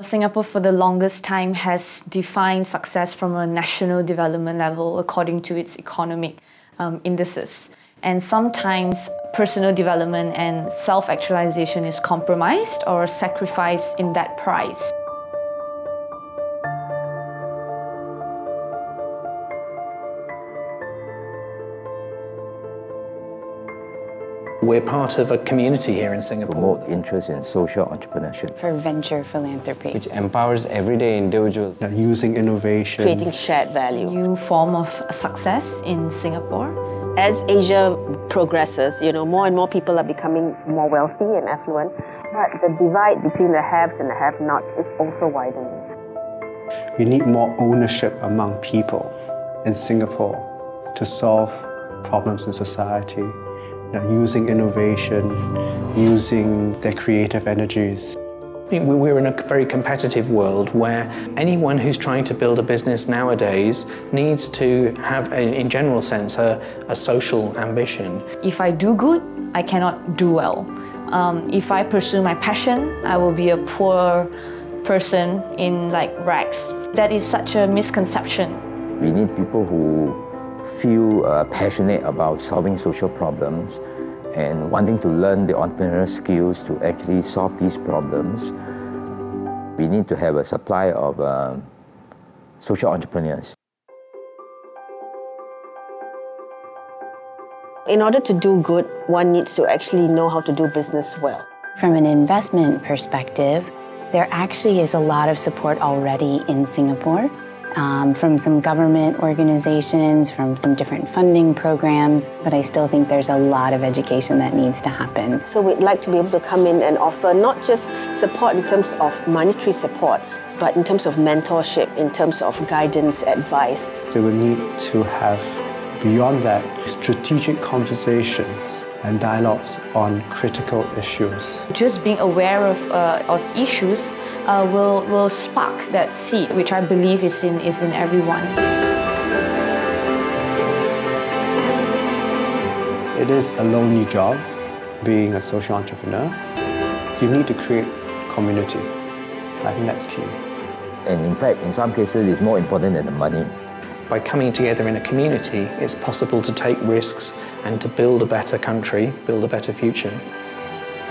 Singapore for the longest time has defined success from a national development level according to its economic indices. And sometimes personal development and self-actualization is compromised or sacrificed in that price. We're part of a community here in Singapore. Promote interest in social entrepreneurship. For venture philanthropy. Which empowers everyday individuals. Using innovation. Creating shared value. New form of success in Singapore. As Asia progresses, more and more people are becoming more wealthy and affluent. But the divide between the haves and the have-nots is also widening. We need more ownership among people in Singapore to solve problems in society. Using innovation, using their creative energies. We're in a very competitive world where anyone who's trying to build a business nowadays needs to have, in general sense, a social ambition. If I do good, I cannot do well. If I pursue my passion, I will be a poor person in rags. That is such a misconception. We need people who feel passionate about solving social problems and wanting to learn the entrepreneurial skills to actually solve these problems. We need to have a supply of social entrepreneurs. In order to do good, one needs to actually know how to do business well. From an investment perspective, there actually is a lot of support already in Singapore. From some government organizations, from some different funding programs, but I still think there's a lot of education that needs to happen. So we'd like to be able to come in and offer not just support in terms of monetary support, but in terms of mentorship, in terms of guidance, advice. So we need to have, beyond that, strategic conversations and dialogues on critical issues. Just being aware of issues will spark that seed, which I believe is in everyone. It is a lonely job, being a social entrepreneur. You need to create community. I think that's key. And in fact, in some cases, it's more important than the money. By coming together in a community, it's possible to take risks and to build a better country, build a better future.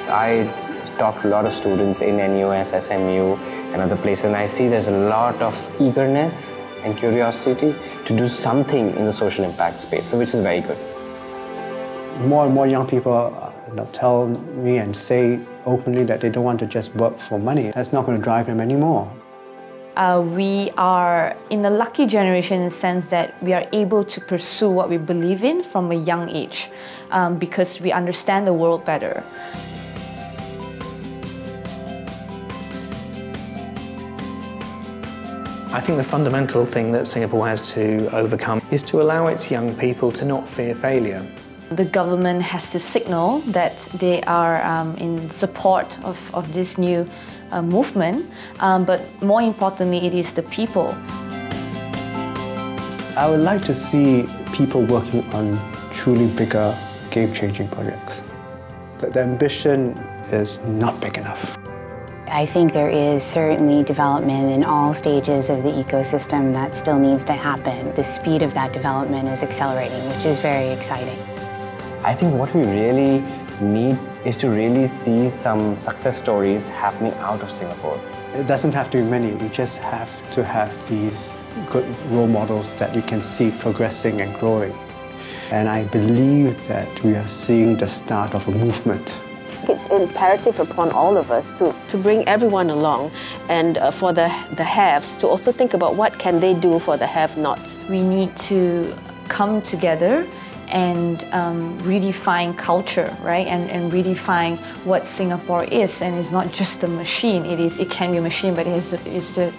I talk to a lot of students in NUS, SMU and other places, and I see there's a lot of eagerness and curiosity to do something in the social impact space, so which is very good. More and more young people tell me and say openly that they don't want to just work for money. That's not going to drive them anymore. We are in a lucky generation in the sense that we are able to pursue what we believe in from a young age because we understand the world better. I think the fundamental thing that Singapore has to overcome is to allow its young people to not fear failure. The government has to signal that they are in support of this new movement, but more importantly, it is the people. I would like to see people working on truly bigger, game-changing projects. But the ambition is not big enough. I think there is certainly development in all stages of the ecosystem that still needs to happen. The speed of that development is accelerating, which is very exciting. I think what we really need is to really see some success stories happening out of Singapore. It doesn't have to be many, you just have to have these good role models that you can see progressing and growing. And I believe that we are seeing the start of a movement. It's imperative upon all of us to bring everyone along and for the haves to also think about what can they do for the have-nots. We need to come together and redefine culture, right? And redefine what Singapore is. And it's not just a machine. It can be a machine, but it is to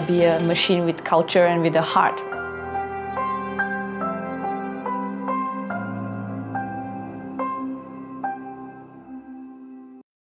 be a machine with culture and with a heart.